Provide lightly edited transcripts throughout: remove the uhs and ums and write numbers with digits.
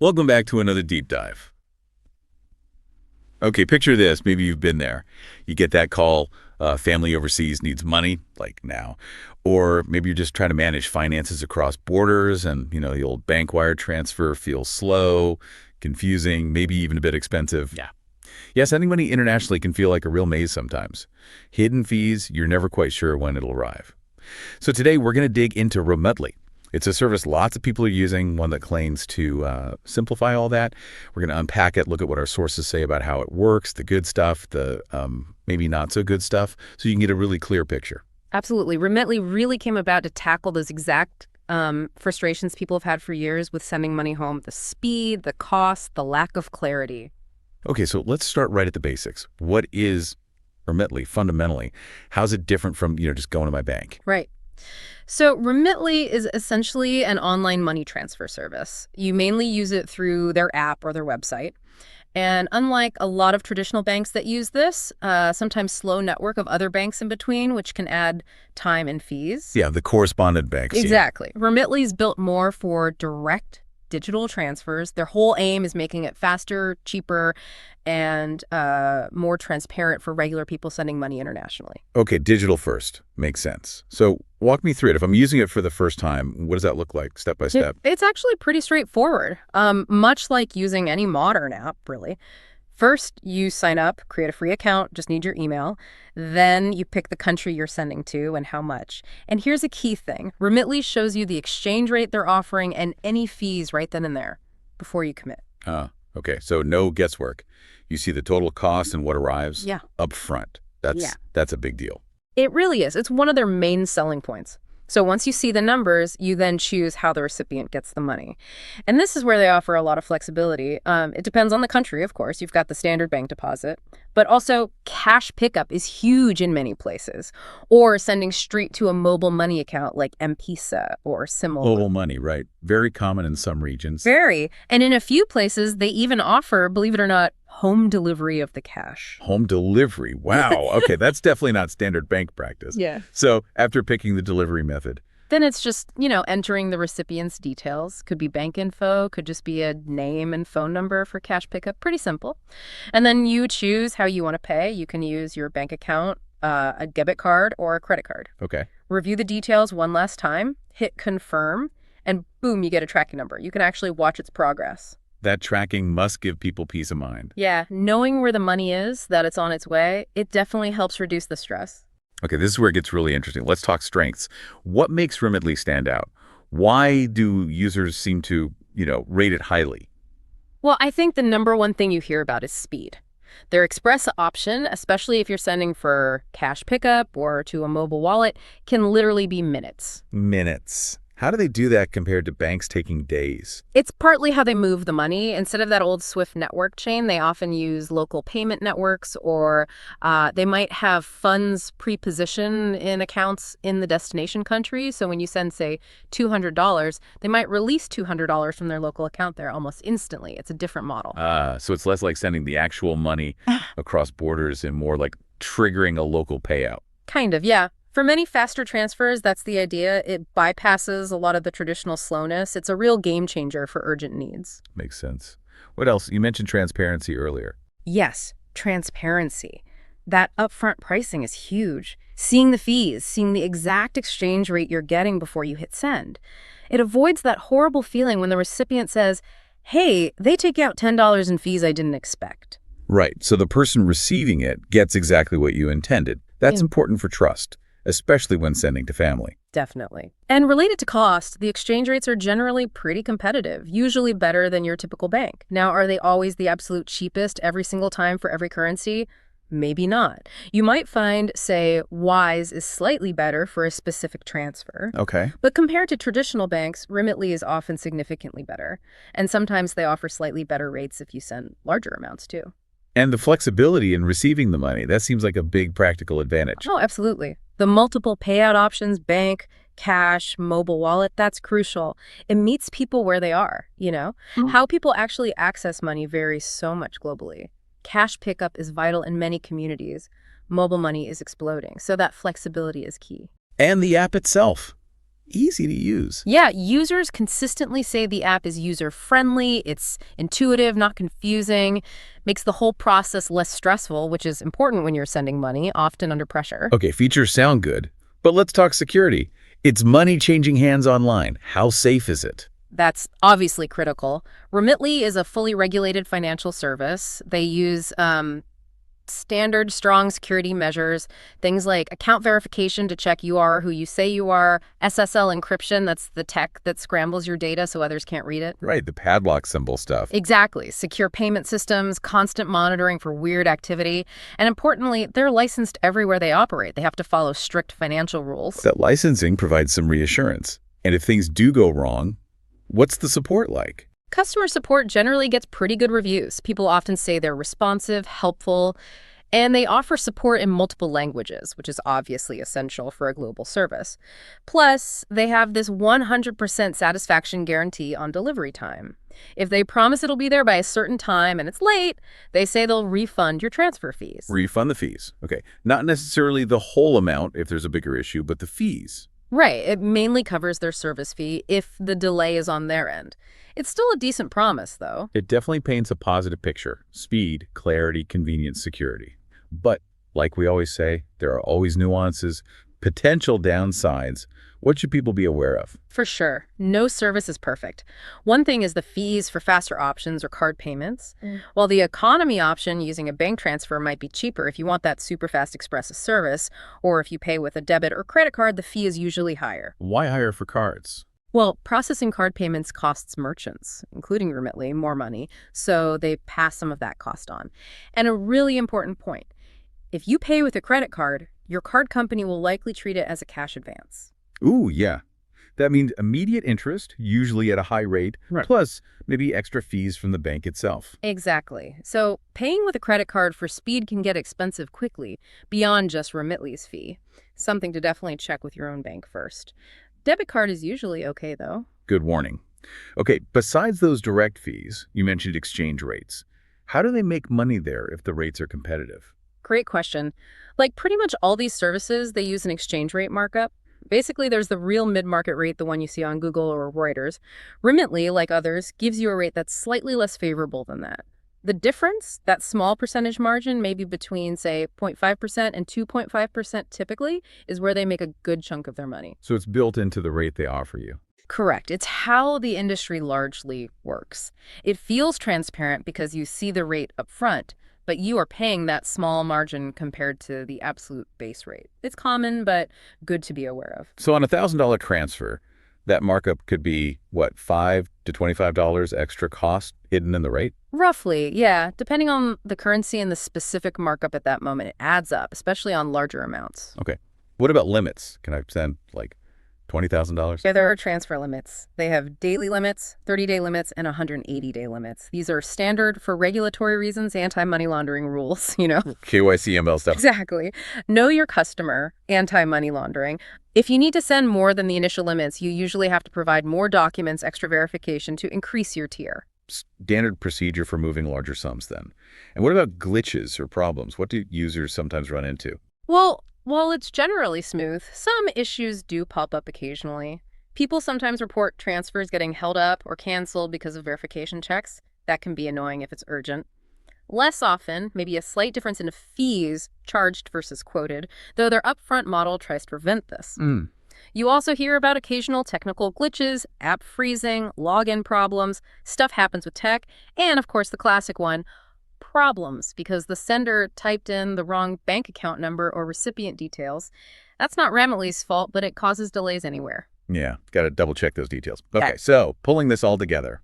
Welcome back to another deep dive. Okay, picture this. Maybe you've been there. You get that call, family overseas needs money, like now. Or maybe you're just trying to manage finances across borders and, the old bank wire transfer feels slow, confusing, maybe even a bit expensive. Yeah. Yeah, sending money internationally can feel like a real maze sometimes. Hidden fees, you're never quite sure when it'll arrive. So today we're going to dig into Remitly. It's a service lots of people are using, one that claims to simplify all that. We're going to unpack it, look at what our sources say about how it works, the good stuff, the maybe not so good stuff, so you can get a really clear picture. Absolutely. Remitly really came about to tackle those exact frustrations people have had for years with sending money home. The speed, the cost, the lack of clarity. Okay, so let's start right at the basics. What is Remitly fundamentally? How's it different from, just going to my bank? Right. So Remitly is essentially an online money transfer service. You mainly use it through their app or their website. And unlike a lot of traditional banks that use this, sometimes slow network of other banks in between, which can add time and fees. Yeah, the correspondent banks. Exactly. Remitly is built more for direct digital transfers. Their whole aim is making it faster, cheaper, and more transparent for regular people sending money internationally. Okay, digital first. Makes sense. So walk me through it. If I'm using it for the first time, what does that look like step by step? It's actually pretty straightforward, much like using any modern app, really. First, you sign up, create a free account, just need your email. Then you pick the country you're sending to and how much. And here's a key thing. Remitly shows you the exchange rate they're offering and any fees right then and there before you commit. Okay, so no guesswork. You see the total cost and what arrives up front. That's a big deal. It really is. It's one of their main selling points. So once you see the numbers, you then choose how the recipient gets the money. And this is where they offer a lot of flexibility. It depends on the country, of course. You've got the standard bank deposit, but also cash pickup is huge in many places, or sending straight to a mobile money account like M-Pesa or similar. Mobile money, right. Very common in some regions. Very. And in a few places, they even offer, believe it or not, home delivery of the cash. Home delivery. Wow. Okay, that's definitely not standard bank practice. Yeah. So after picking the delivery method. Then it's just, entering the recipient's details. Could be bank info, could just be a name and phone number for cash pickup. Pretty simple. And then you choose how you want to pay. You can use your bank account, a debit card, or a credit card. Okay. Review the details one last time, hit confirm, and boom, you get a tracking number. You can actually watch its progress. That tracking must give people peace of mind. Yeah, knowing where the money is, that it's on its way, it definitely helps reduce the stress. Okay, this is where it gets really interesting. Let's talk strengths. What makes Remitly stand out? Why do users seem to, rate it highly? Well, I think the number one thing you hear about is speed. Their express option, especially if you're sending for cash pickup or to a mobile wallet, can literally be minutes. Minutes. How do they do that compared to banks taking days? It's partly how they move the money. Instead of that old SWIFT network chain, they often use local payment networks, or they might have funds pre-positioned in accounts in the destination country. So when you send, say, $200, they might release $200 from their local account there almost instantly. It's a different model. So it's less like sending the actual money across borders and more like triggering a local payout. Kind of, yeah. For many faster transfers, that's the idea. It bypasses a lot of the traditional slowness. It's a real game changer for urgent needs. Makes sense. What else? You mentioned transparency earlier. Yes, transparency. That upfront pricing is huge. Seeing the fees, seeing the exact exchange rate you're getting before you hit send. It avoids that horrible feeling when the recipient says, hey, they take out $10 in fees I didn't expect. Right. So the person receiving it gets exactly what you intended. That's important for trust, especially when sending to family. Definitely. And related to cost, the exchange rates are generally pretty competitive, usually better than your typical bank. Now, are they always the absolute cheapest every single time for every currency? Maybe not. You might find, say, Wise is slightly better for a specific transfer. Okay. But compared to traditional banks, Remitly is often significantly better. And sometimes they offer slightly better rates if you send larger amounts, too. And the flexibility in receiving the money, that seems like a big practical advantage. Oh, absolutely. The multiple payout options, bank, cash, mobile wallet, that's crucial. It meets people where they are, How people actually access money varies so much globally. Cash pickup is vital in many communities. Mobile money is exploding, so that flexibility is key. And the app itself. easy to use. Yeah, users consistently say the app is user-friendly, it's intuitive, not confusing, makes the whole process less stressful, which is important when you're sending money, often under pressure. Okay, features sound good, but let's talk security. It's money changing hands online. How safe is it? That's obviously critical. Remitly is a fully regulated financial service. They use standard strong security measures, things like account verification to check you are who you say you are, SSL encryption, that's the tech that scrambles your data so others can't read it. Right, the padlock symbol stuff. Exactly. Secure payment systems, constant monitoring for weird activity, and importantly, they're licensed everywhere they operate. They have to follow strict financial rules. That licensing provides some reassurance. And if things do go wrong, what's the support like? Customer support generally gets pretty good reviews. People often say they're responsive, helpful, and they offer support in multiple languages, which is obviously essential for a global service. Plus, they have this 100% satisfaction guarantee on delivery time. If they promise it'll be there by a certain time and it's late, they say they'll refund your transfer fees. Refund the fees. Okay, not necessarily the whole amount if there's a bigger issue, but the fees. Right. It mainly covers their service fee if the delay is on their end. It's still a decent promise, though. It definitely paints a positive picture. Speed, clarity, convenience, security. But, like we always say, there are always nuances, potential downsides. What should people be aware of? For sure. No service is perfect. One thing is the fees for faster options or card payments, while the economy option using a bank transfer might be cheaper if you want that super fast express service, or if you pay with a debit or credit card, the fee is usually higher. Why hire for cards? Well, processing card payments costs merchants, including Remitly, more money, so they pass some of that cost on. And a really important point, if you pay with a credit card, your card company will likely treat it as a cash advance. Ooh, yeah. That means immediate interest, usually at a high rate, Right. plus maybe extra fees from the bank itself. Exactly. So paying with a credit card for speed can get expensive quickly, beyond just Remitly's fee. Something to definitely check with your own bank first. Debit card is usually okay, though. Good warning. Okay, besides those direct fees, you mentioned exchange rates. How do they make money there if the rates are competitive? Great question. Like pretty much all these services, they use an exchange rate markup. Basically, there's the real mid-market rate, the one you see on Google or Reuters. Remitly, like others, gives you a rate that's slightly less favorable than that. The difference, that small percentage margin, maybe between, say, 0.5% and 2.5% typically, is where they make a good chunk of their money. So it's built into the rate they offer you. Correct. It's how the industry largely works. It feels transparent because you see the rate up front, but you are paying that small margin compared to the absolute base rate. It's common, but good to be aware of. So on a $1,000 transfer, that markup could be, what, $5 to $25 extra cost hidden in the rate? Roughly, yeah. Depending on the currency and the specific markup at that moment, it adds up, especially on larger amounts. Okay. What about limits? Can I send, like, $20,000? Yeah, there are transfer limits. They have daily limits, 30-day limits, and 180-day limits. These are standard for regulatory reasons, anti-money laundering rules, KYC, ML stuff. Exactly. Know your customer, anti-money laundering. If you need to send more than the initial limits, you usually have to provide more documents, extra verification to increase your tier. Standard procedure for moving larger sums then. And what about glitches or problems? What do users sometimes run into? Well, while it's generally smooth, some issues do pop up occasionally. People sometimes report transfers getting held up or canceled because of verification checks. That can be annoying if it's urgent. Less often, maybe a slight difference in fees charged versus quoted, though their upfront model tries to prevent this. You also hear about occasional technical glitches, app freezing, login problems, stuff happens with tech, and of course the classic one, problems because the sender typed in the wrong bank account number or recipient details. That's not Remitly's fault, but it causes delays anywhere. Yeah, got to double check those details. Okay, Yeah. so pulling this all together,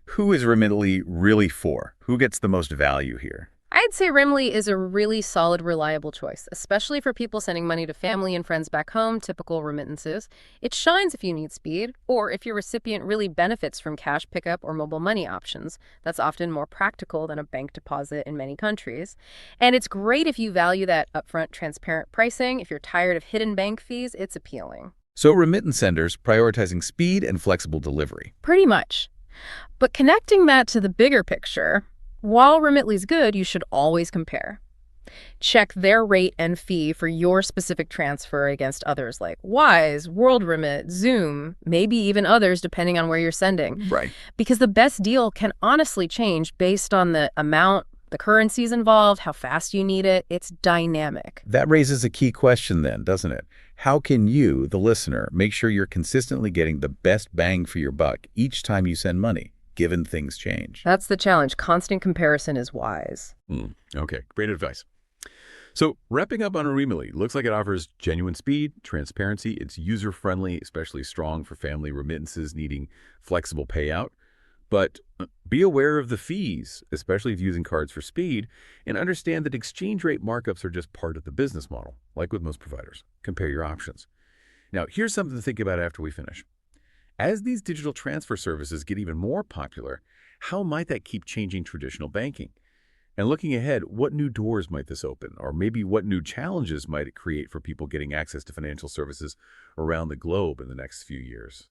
who is Remitly really for? Who gets the most value here? I'd say Remitly is a really solid, reliable choice, especially for people sending money to family and friends back home, typical remittances. It shines if you need speed, or if your recipient really benefits from cash pickup or mobile money options. That's often more practical than a bank deposit in many countries. And it's great if you value that upfront, transparent pricing. If you're tired of hidden bank fees, it's appealing. So remittance senders prioritizing speed and flexible delivery. Pretty much. But connecting that to the bigger picture, while Remitly's good, you should always compare. Check their rate and fee for your specific transfer against others like Wise, WorldRemit, Zoom, maybe even others depending on where you're sending. Right. Because the best deal can honestly change based on the amount, the currencies involved, how fast you need it. It's dynamic. That raises a key question then, doesn't it? How can you, the listener, make sure you're consistently getting the best bang for your buck each time you send money, given things change? That's the challenge. Constant comparison is wise. Okay, great advice. So wrapping up on Remitly, looks like it offers genuine speed, transparency. It's user-friendly, especially strong for family remittances needing flexible payout. But be aware of the fees, especially if using cards for speed, and understand that exchange rate markups are just part of the business model, like with most providers. Compare your options. Now, here's something to think about after we finish. As these digital transfer services get even more popular, how might that keep changing traditional banking? And looking ahead, what new doors might this open? Or maybe what new challenges might it create for people getting access to financial services around the globe in the next few years?